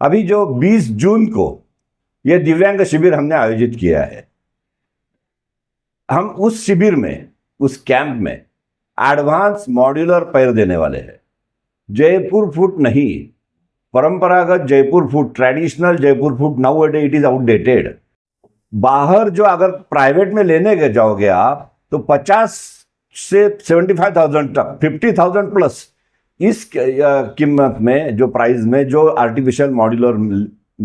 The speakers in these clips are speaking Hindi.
अभी जो 20 जून को यह दिव्यांग शिविर हमने आयोजित किया है, हम उस शिविर में, उस कैंप में एडवांस मॉड्यूलर पैर देने वाले हैं। जयपुर फूट नहीं, परंपरागत Jaipur foot, traditional Jaipur foot now day it is outdated. बाहर जो अगर प्राइवेट में लेने के जाओगे आप तो 50 से 75,000 तक, 50,000 प्लस इस कीमत में, जो प्राइस में जो आर्टिफिशियल मॉड्यूलर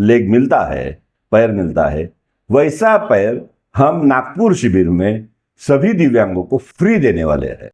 लेग मिलता है, पैर मिलता है, वैसा पैर हम नागपुर शिविर में सभी दिव्यांगों को फ्री देने वाले हैं।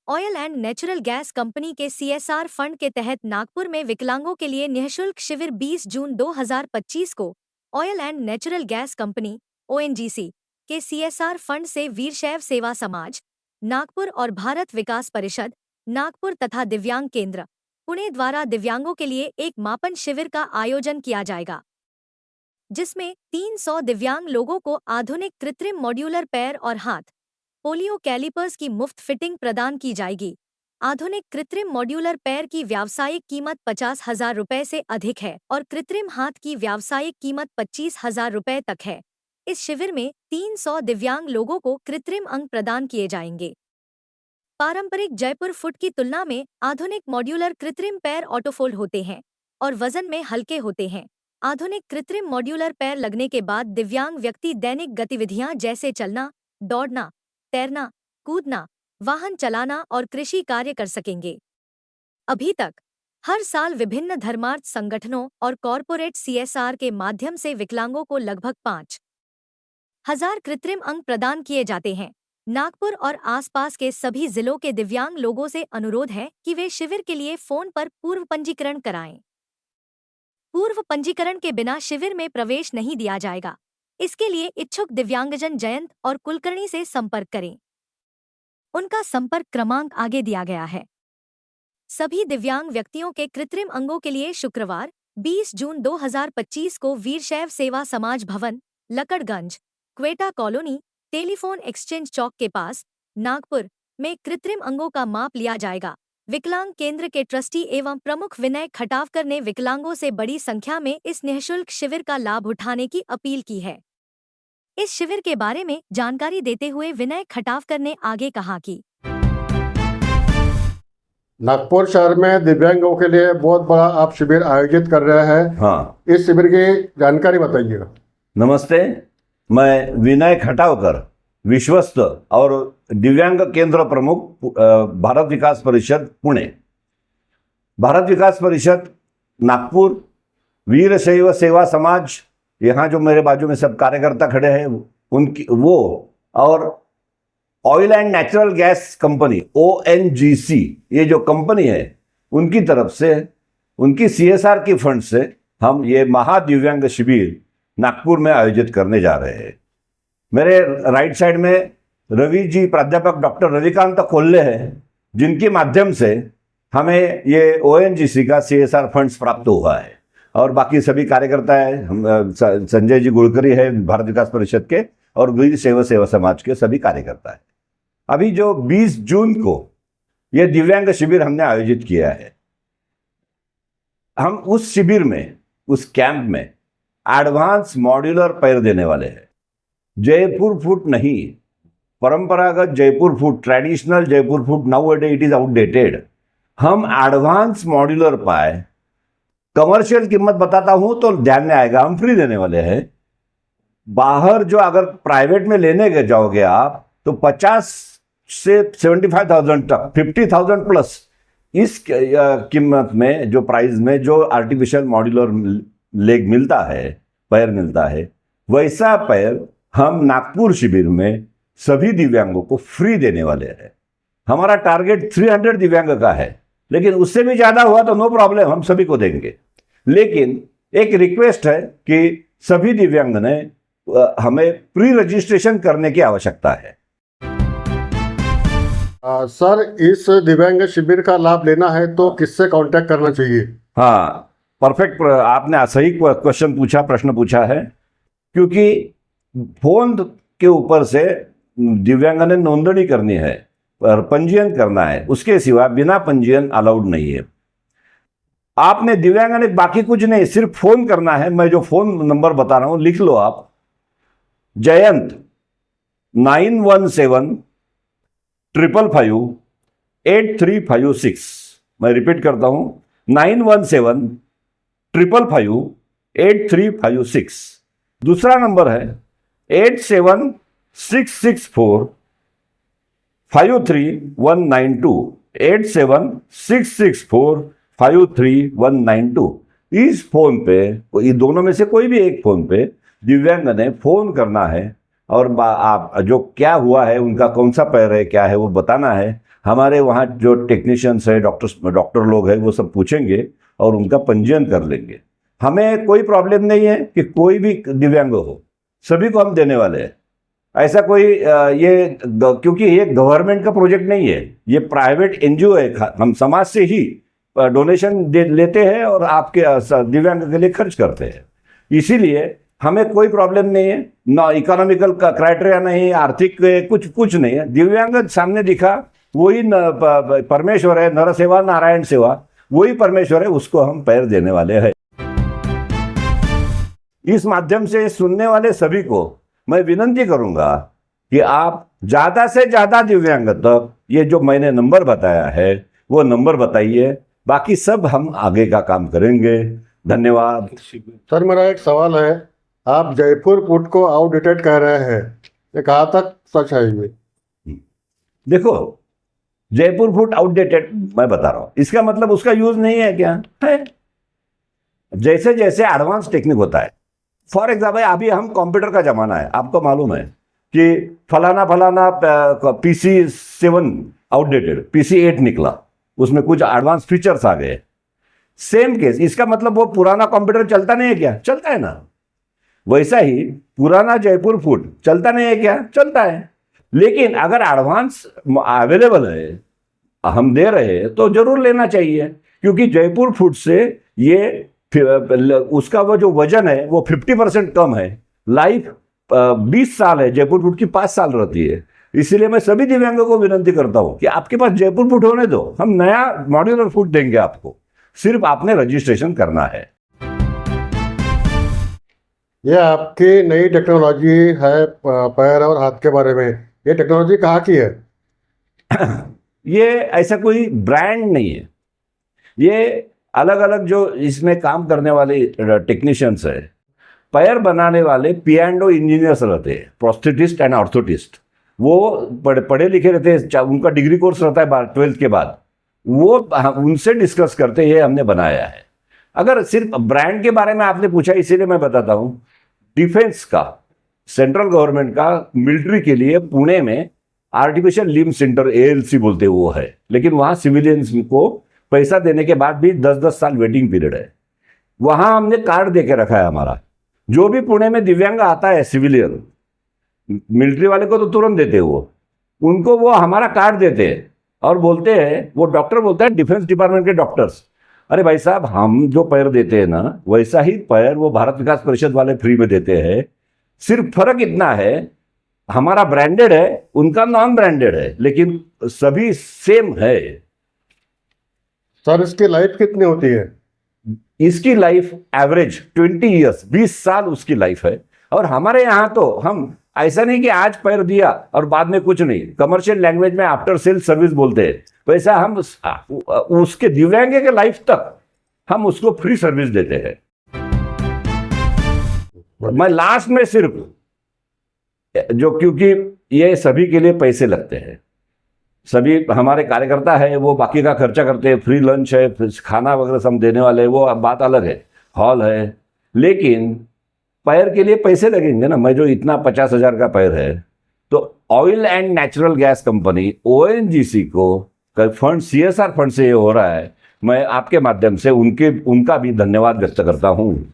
Oil and natural gas company के CSR फंड के तहत नागपुर में विकलांगों के लिए निःशुल्क शिविर 20 जून 2025 को oil and natural gas company ONGC के CSR फंड से वीरशैव सेवा समाज नागपुर और भारत विकास परिषद नागपुर तथा दिव्यांग केंद्र पुणे द्वारा दिव्यांगों के लिए एक मापन शिविर का आयोजन किया जाएगा, जिसमें 300 दिव्यांग लोगों को आधुनिक कृत्रिम मॉड्यूलर पैर और हाथ पोलियो कैलिपर्स की मुफ्त फिटिंग प्रदान की जाएगी। आधुनिक कृत्रिम मॉड्यूलर पैर की व्यावसायिक कीमत 50,000 रुपए से अधिक है और कृत्रिम हाथ की व्यावसायिक कीमत 25,000 रुपए तक है। इस शिविर में 300 दिव्यांग लोगों को कृत्रिम अंग प्रदान किए जाएंगे। पारंपरिक जयपुर फुट की तुलना में आधुनिक मॉड्यूलर कृत्रिम पैर ऑटोफोल्ड होते हैं और वजन में हल्के होते हैं। आधुनिक कृत्रिम मॉड्यूलर पैर लगने के बाद दिव्यांग व्यक्ति दैनिक गतिविधियां जैसे चलना, दौड़ना, तैरना, कूदना, वाहन चलाना और कृषि कार्य कर सकेंगे। अभी तक हर साल विभिन्न धर्मार्थ संगठनों और कॉरपोरेट CSR के माध्यम से विकलांगों को लगभग 5,000 कृत्रिम अंग प्रदान किए जाते हैं। नागपुर और आसपास के सभी जिलों के दिव्यांग लोगों से अनुरोध है कि वे शिविर के लिए फोन पर पूर्व पंजीकरण कराएं। पूर्व पंजीकरण के बिना शिविर में प्रवेश नहीं दिया जाएगा। इसके लिए इच्छुक दिव्यांगजन जयंत और कुलकर्णी से संपर्क करें। उनका संपर्क क्रमांक आगे दिया गया है। सभी दिव्यांग व्यक्तियों के कृत्रिम अंगों के लिए शुक्रवार 20 जून 2025 को वीरशैव सेवा समाज भवन, Lakadganj, Quetta colony, telephone exchange Chowk के पास, नागपुर में कृत्रिम अंगों का माप लिया जाएगा। विकलांग केंद्र के ट्रस्टी एवं प्रमुख विनय खटावकर ने विकलांगों से बड़ी संख्या में इस निःशुल्क शिविर का लाभ उठाने की अपील की है। इस शिविर के बारे में जानकारी देते हुए विनय खटावकर ने आगे कहा कि नागपुर शहर में दिव्यांगों के लिए बहुत बड़ा आप शिविर आयोजित कर रहे हैं। हाँ, इस शिविर की जानकारी बताइएगा। नमस्ते, मैं विनय खटावकर, विश्वस्त और दिव्यांग केंद्र प्रमुख, भारत विकास परिषद पुणे। भारत विकास परिषद नागपुर, वीरशैव सेवा समाज, यहाँ जो मेरे बाजू में सब कार्यकर्ता खड़े हैं उनकी वो, और oil and natural gas company ONGC, ये जो कंपनी है उनकी तरफ से, उनकी CSR की फंड से हम ये महादिव्यांग शिविर नागपुर में आयोजित करने जा रहे हैं। मेरे राइट साइड में रवि जी, प्राध्यापक डॉक्टर रविकांत कोल्ले हैं, जिनके माध्यम से हमें ये ONGC का CSR फंड्स प्राप्त हुआ है, और बाकी सभी कार्यकर्ता हैं। हम संजय जी गुड़करी है भारत विकास परिषद के, और वीरशैव सेवा समाज के सभी कार्यकर्ता हैं। अभी जो 20 जून को यह दिव्यांग शिविर हमने आयोजित किया है, हम उस शिविर में, उस कैंप में एडवांस मॉड्यूलर पैर देने वाले हैं। जयपुर फूट नहीं, परंपरागत Jaipur foot, traditional Jaipur foot now day it is outdated. हम एडवांस मॉड्यूलर पैर, कमर्शियल कीमत बताता हूं तो ध्यान में आएगा, हम फ्री देने वाले हैं। बाहर जो अगर प्राइवेट में लेने के जाओगे आप तो 50 से 75,000 तक, 50,000 प्लस इस कीमत में, जो प्राइस में जो आर्टिफिशियल मॉड्यूलर लेग मिलता है, पैर मिलता है, वैसा पैर हम नागपुर शिविर में सभी दिव्यांगों को फ्री देने वाले हैं। हमारा टारगेट 300 दिव्यांग का है, लेकिन उससे भी ज्यादा हुआ तो नो प्रॉब्लम, हम सभी को देंगे। लेकिन एक रिक्वेस्ट है कि सभी दिव्यांग ने हमें प्री रजिस्ट्रेशन करने की आवश्यकता है। सर, इस दिव्यांग शिविर का लाभ लेना है तो किससे कांटेक्ट करना चाहिए? हाँ, परफेक्ट, आपने सही क्वेश्चन पूछा, प्रश्न पूछा है, क्योंकि फोन के ऊपर से दिव्यांग ने नोंदणी करनी है और पंजीयन करना है, उसके सिवा बिना पंजीयन अलाउड नहीं है। आपने दिव्यांग ने बाकी कुछ नहीं, सिर्फ फोन करना है। मैं जो फोन नंबर बता रहा हूं लिख लो आप, जयंत 9175558356। मैं रिपीट करता हूं 9175558356। दूसरा नंबर है 8766453192, 8766453192। इस फोन पे, ये दोनों में से कोई भी एक फोन पे दिव्यांग ने फोन करना है और आप जो क्या हुआ है, उनका कौन सा पैर है, क्या है वो बताना है। हमारे वहाँ जो टेक्नीशियंस है, डॉक्टर लोग हैं, वो सब पूछेंगे और उनका पंजीयन कर लेंगे। हमें कोई प्रॉब्लम नहीं है कि कोई भी दिव्यांग हो, सभी को हम देने वाले हैं। ऐसा कोई क्योंकि ये गवर्नमेंट का प्रोजेक्ट नहीं है, ये प्राइवेट एनजीओ है। हम समाज से ही डोनेशन लेते हैं और आपके दिव्यांग के लिए खर्च करते हैं। इसीलिए हमें कोई प्रॉब्लम नहीं है, ना इकोनॉमिकल का क्राइटेरिया नहीं, आर्थिक कुछ नहीं है। दिव्यांग सामने दिखा वही परमेश्वर है, नर सेवा नारायण सेवा, वही परमेश्वर है, उसको हम पैर देने वाले हैं। इस माध्यम से सुनने वाले सभी को मैं विनंती करूंगा कि आप ज्यादा से ज्यादा दिव्यांग तक ये जो मैंने नंबर बताया है वो नंबर बताइए, बाकी सब हम आगे का काम करेंगे। धन्यवाद। सर, मेरा एक सवाल है, आप जयपुर फूड को आउटडेटेड कह रहे हैं, ये कहाँ तक सच है ये? देखो, जयपुर फूड आउटडेटेड मैं बता रहा हूं, इसका मतलब उसका यूज नहीं है क्या है? जैसे जैसे एडवांस टेक्निक होता है, फॉर एग्जाम्पल अभी हम कंप्यूटर का जमाना है, आपको मालूम है कि फलाना PC7 आउटडेटेड, PC8 निकला, उसमें कुछ एडवांस फीचर्स आ गए। सेम केस, इसका मतलब वो पुराना कंप्यूटर चलता नहीं है क्या? चलता है ना। वैसा ही पुराना जयपुर फूड चलता नहीं है क्या? चलता है। लेकिन अगर एडवांस अवेलेबल है, हम दे रहे हैं, तो जरूर लेना चाहिए, क्योंकि जयपुर फूड से ये उसका वो जो वजन है वो 50% कम है। लाइफ 20 साल है, जयपुर फूड की 5 साल रहती है। इसीलिए मैं सभी दिव्यांगों को विनंती करता हूं कि आपके पास जयपुर फूड होने दो, हम नया मॉड्यूलर फूड देंगे आपको, सिर्फ आपने रजिस्ट्रेशन करना है। ये आपकी नई टेक्नोलॉजी है पैर और हाथ के बारे में, ये टेक्नोलॉजी कहाँ की है? ये ऐसा कोई ब्रांड नहीं है, ये अलग अलग जो इसमें काम करने वाले टेक्नीशियंस है, पैर बनाने वाले P&O इंजीनियर्स रहते हैं, प्रोस्थेटिस्ट एंड ऑर्थोटिस्ट। वो पढ़े लिखे रहते हैं, उनका डिग्री कोर्स रहता है 12th के बाद, वो उनसे डिस्कस करते ये हमने बनाया है। अगर सिर्फ ब्रांड के बारे में आपने पूछा, इसीलिए मैं बताता हूँ, डिफेंस का, सेंट्रल गवर्नमेंट का मिलिट्री के लिए पुणे में आर्टिफिशियल लिम्ब सेंटर ALC बोलते हैं वो है, लेकिन वहाँ सिविलियंस को पैसा देने के बाद भी 10-10 साल वेटिंग पीरियड है। वहाँ हमने कार्ड दे के रखा है हमारा। जो भी पुणे में दिव्यांग आता है सिविलियन, मिलिट्री वाले को तो तुरंत देते वो, उनको वो हमारा कार्ड देते हैं और बोलते हैं, वो डॉक्टर बोलता है, डिफेंस डिपार्टमेंट के डॉक्टर्स, अरे भाई साहब, हम जो पैर देते हैं ना, वैसा ही पैर वो भारत विकास परिषद वाले फ्री में देते हैं। सिर्फ फर्क इतना है, हमारा ब्रांडेड है, उनका नॉन ब्रांडेड है, लेकिन सभी सेम है। सर, इसकी लाइफ कितनी होती है? इसकी लाइफ एवरेज 20 ईयर्स, 20 साल उसकी लाइफ है। और हमारे यहाँ तो हम ऐसा नहीं कि आज पैर दिया और बाद में कुछ नहीं, कमर्शियल लैंग्वेज में आफ्टर सेल सर्विस बोलते हैं, वैसा हम उसके दिव्यांग के लाइफ तक हम उसको फ्री सर्विस देते हैं। मैं लास्ट में सिर्फ जो, क्योंकि ये सभी के लिए पैसे लगते हैं, सभी हमारे कार्यकर्ता है, वो बाकी का खर्चा करते हैं, फ्री लंच है, खाना वगैरह सब देने वाले हैं, वो बात अलग है, हॉल है, लेकिन पैर के लिए पैसे लगेंगे ना। मैं जो इतना 50,000 का पैर है, तो oil and natural gas company ONGC को फंड, CSR फंड से ये हो रहा है। मैं आपके माध्यम से उनका भी धन्यवाद व्यक्त करता हूँ।